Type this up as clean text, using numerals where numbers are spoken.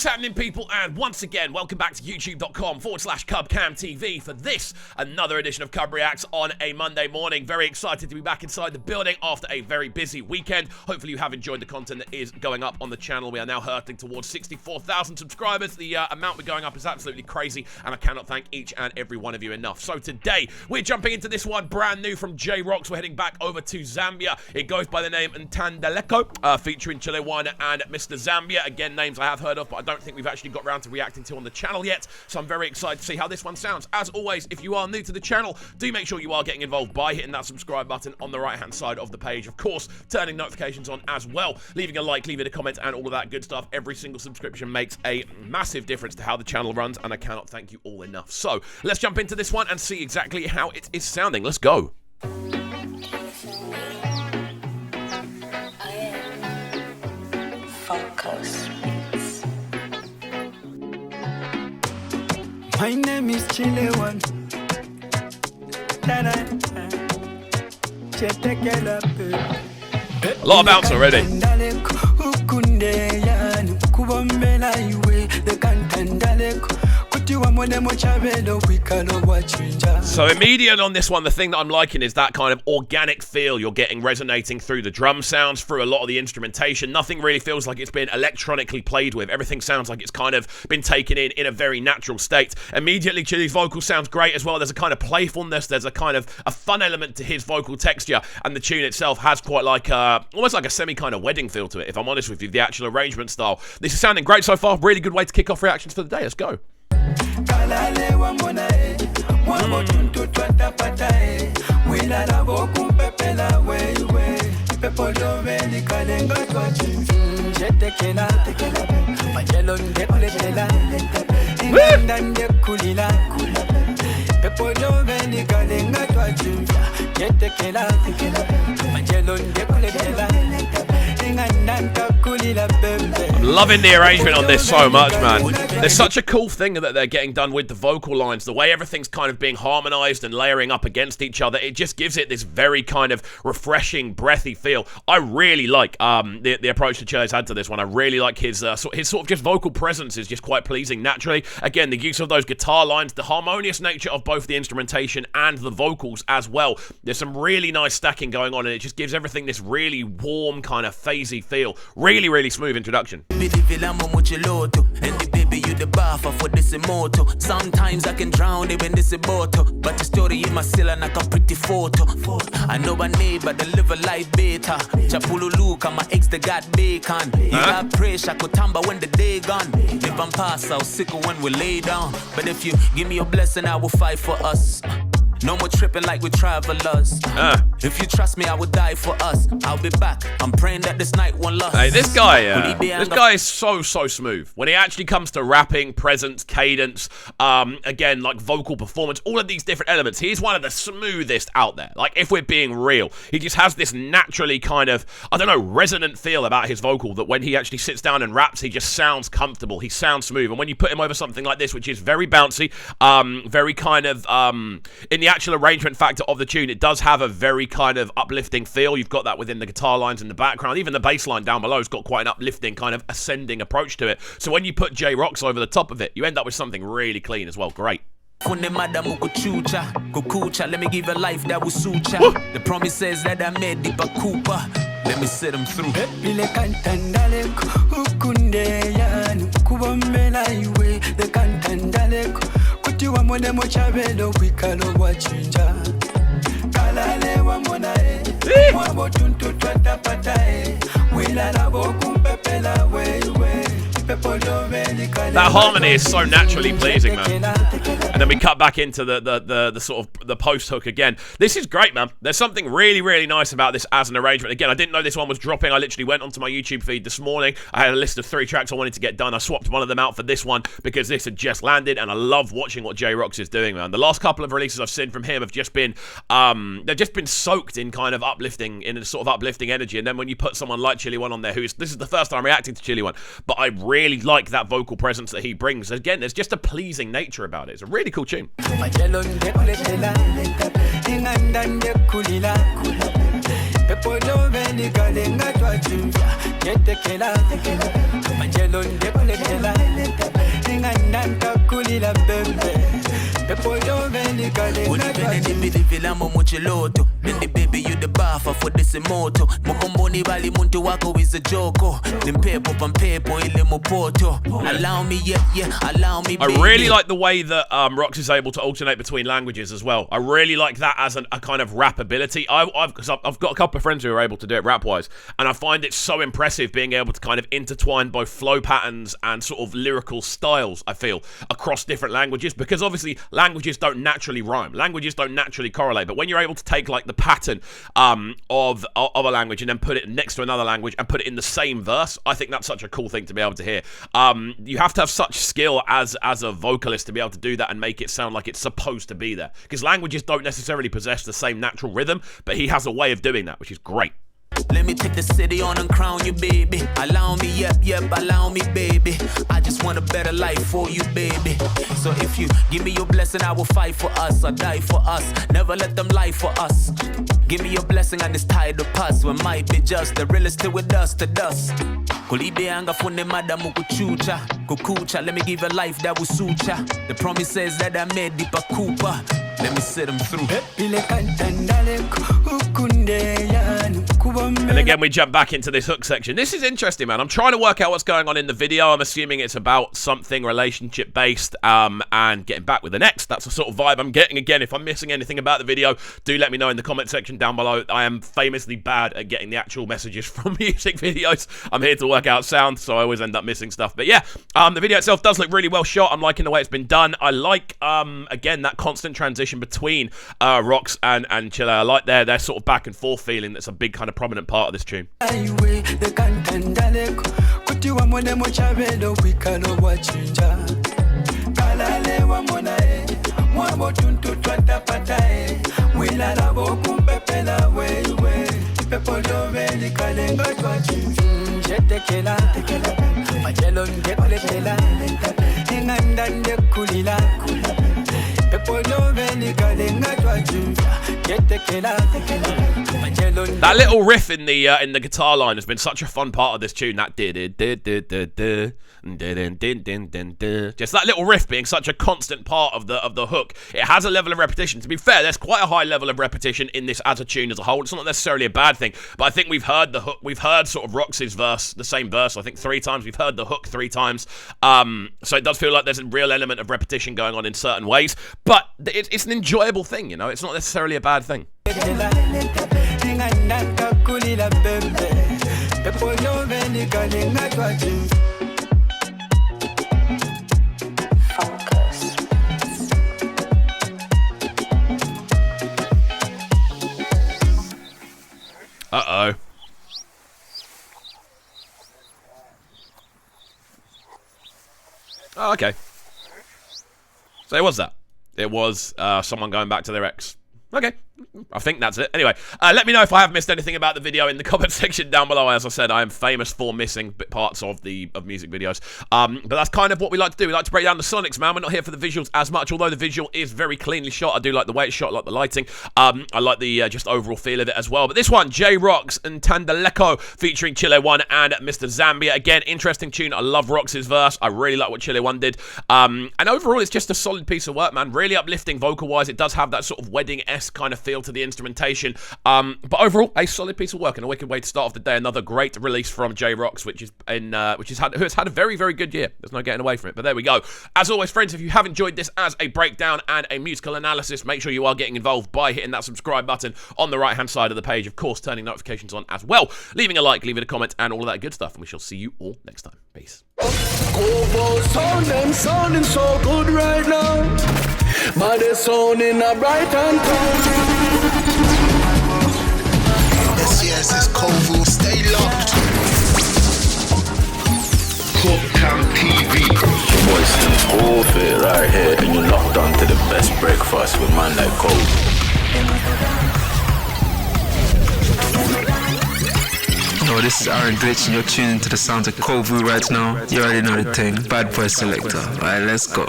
What's happening, people? And once again, welcome back to youtube.com/CubCamTV for this, another edition of CUBREACTS on a Monday morning. Very excited to be back inside the building after a very busy weekend. Hopefully you have enjoyed the content that is going up on the channel. We are now hurtling towards 64,000 subscribers. The amount we're going up is absolutely crazy, and I cannot thank each and every one of you enough. So today, we're jumping into this one brand new from ROX. We're heading back over to Zambia. It goes by the name Ntandaleko, featuring Chile and Mr. Zambia. Again, names I have heard of, but I don't think we've actually got around to reacting to on the channel yet, so I'm very excited to see how this one sounds. As always, if you are new to the channel, do make sure you are getting involved by hitting that subscribe button on the right-hand side of the page. Of course, turning notifications on as well, leaving a like, leaving a comment, and all of that good stuff. Every single subscription makes a massive difference to how the channel runs, and I cannot thank you all enough. So, let's jump into this one and see exactly how it is sounding. Let's go. My name is Chile. A lot of bounce already. So immediate on this one, the thing that I'm liking is that kind of organic feel you're getting resonating through the drum sounds, through a lot of the instrumentation. Nothing really feels like it's been electronically played with. Everything sounds like it's kind of been taken in a very natural state. Immediately, Chile's vocal sounds great as well. There's a kind of playfulness. There's a kind of a fun element to his vocal texture, and the tune itself has quite like almost like a semi kind of wedding feel to it, if I'm honest with you, the actual arrangement style. This is sounding great so far. Really good way to kick off reactions for the day. Let's go. I'm loving the arrangement on this so much, man. There's such a cool thing that they're getting done with the vocal lines, the way everything's kind of being harmonized and layering up against each other. It just gives it this very kind of refreshing, breathy feel. I really like the approach that Chile's had to this one. I really like his sort of just vocal presence is just quite pleasing naturally. Again, the use of those guitar lines, the harmonious nature of both the instrumentation and the vocals as well. There's some really nice stacking going on, and it just gives everything this really warm, kind of phasey feel. Really, really smooth introduction. Sometimes I can drown even this bottle, but the story in my cellar like a pretty photo. I know my neighbor, they live a life better. Chapululu, my ex, they got bacon. You got pressure, could tamba when the day gone. If I'm past, I'll sickle when we lay down. But if you give me a blessing, I will fight for us. No more tripping like we travelers. If you trust me, I would die for us. I'll be back. I'm praying that this night won't last. Hey, this guy is so smooth. When he actually comes to rapping, presence, cadence, again, like vocal performance, all of these different elements, he's one of the smoothest out there. Like, if we're being real, he just has this naturally kind of, I don't know, resonant feel about his vocal that when he actually sits down and raps, he just sounds comfortable. He sounds smooth. And when you put him over something like this, which is very bouncy, very kind of, in the actual arrangement factor of the tune, it does have a very kind of uplifting feel. You've got that within the guitar lines in the background. Even the bass line down below has got quite an uplifting kind of ascending approach to it. So when you put ROX over the top of it, you end up with something really clean as well. Great. Let me give a life that will suit ya. The promises that I made deep a Cooper. Let me set them through. That harmony is so naturally pleasing, man. And then we cut back into the sort of the post hook again. This is great, man. There's something really, really nice about this as an arrangement. Again, I didn't know this one was dropping. I literally went onto my YouTube feed this morning. I had a list of 3 tracks I wanted to get done. I swapped one of them out for this one because this had just landed, and I love watching what ROX is doing, man. The last couple of releases I've seen from him have just been, they've just been soaked in kind of uplifting, in a sort of uplifting energy. And then when you put someone like Chile on there, this is the first time reacting to Chile, but I really like that vocal presence that he brings. Again, there's just a pleasing nature about it. It's a really cool tune. Pepo love ni kalenga twachimva Nyetekela Majelo ndekulekela Ningandanta kulila bebe Pepo love ni kalenga twachimva Muchiloto Nindi baby you the buffer for this moto Mukomboni bali muntu wako is a joko Nimpepo pampepo ile mupoto Allow me allow me baby. I really like the way that ROX is able to alternate between languages as well. I really like that as a kind of rap ability. I've got a couple of friends who are able to do it rap-wise, and I find it so impressive being able to kind of intertwine both flow patterns and sort of lyrical styles, I feel, across different languages, because obviously languages don't naturally rhyme. Languages don't naturally correlate, but when you're able to take like the pattern of a language and then put it next to another language and put it in the same verse, I think that's such a cool thing to be able to hear. You have to have such skill as a vocalist to be able to do that and make it sound like it's supposed to be there, because languages don't necessarily possess the same natural rhythm, but he has a way of doing that, which is great. Let me take the city on and crown you, baby. Allow me, yep, allow me, baby. I just want a better life for you, baby. So if you give me your blessing, I will fight for us, or die for us. Never let them lie for us. Give me your blessing and it's tied to pass. We might be just the realest till we dust to dust. Kulibeanga funde madamu kuchucha. Kukucha, let me give a life that will suit ya. The promises that I made deep a Cooper. Let me sit them through. And again, we jump back into this hook section. This is interesting, man. I'm trying to work out what's going on in the video. I'm assuming it's about something relationship-based and getting back with an ex. That's the sort of vibe I'm getting. Again, if I'm missing anything about the video, do let me know in the comment section down below. I am famously bad at getting the actual messages from music videos. I'm here to work out sound, so I always end up missing stuff. But yeah, the video itself does look really well shot. I'm liking the way it's been done. I like, again, that constant transition between ROX and Chile. I like their sort of back and forth feeling. That's a big kind of prominent part of this tune. That little riff in the guitar line has been such a fun part of this tune. That just that little riff being such a constant part of the hook. It has a level of repetition. To be fair, there's quite a high level of repetition in this as a tune as a whole. It's not necessarily a bad thing, but I think we've heard the hook. We've heard sort of Rox's verse, the same verse, I think 3 times. We've heard the hook 3 times. So it does feel like there's a real element of repetition going on in certain ways, but it's an enjoyable thing, you know. It's not necessarily a bad thing. Uh-oh. Oh, okay. So it was that. It was someone going back to their ex. Okay. I think that's it. Anyway, let me know if I have missed anything about the video in the comment section down below. As I said, I am famous for missing parts of music videos. But that's kind of what we like to do. We like to break down the sonics, man. We're not here for the visuals as much, although the visual is very cleanly shot. I do like the way it's shot, I like the lighting. I like the just overall feel of it as well. But this one, ROX and Ntandaleko featuring Chile 1 and Mr. Zambia. Again, interesting tune. I love ROX's verse. I really like what Chile 1 did. And overall, it's just a solid piece of work, man. Really uplifting vocal-wise. It does have that sort of wedding-esque kind of feel to the instrumentation, but overall a solid piece of work and a wicked way to start off the day. Another great release from ROX, who has had a very, very good year. There's no getting away from it. But there we go. As always, friends, if you have enjoyed this as a breakdown and a musical analysis, make sure you are getting involved by hitting that subscribe button on the right hand side of the page. Of course, turning notifications on as well, leaving a like, leaving a comment, and all of that good stuff. And we shall see you all next time. Peace. Sounding so good right now. But they're sounding a bright and cold. Yes, it's Kovu. Stay locked. Cooktown TV. Your boy Slim Forfeit right here, and you're locked on to the best breakfast with man like Kovu. Yo, this is Aaron Glitch, and you're tuning to the sounds of Kovu right now. You already know the thing. Bad boy selector. Alright, let's go.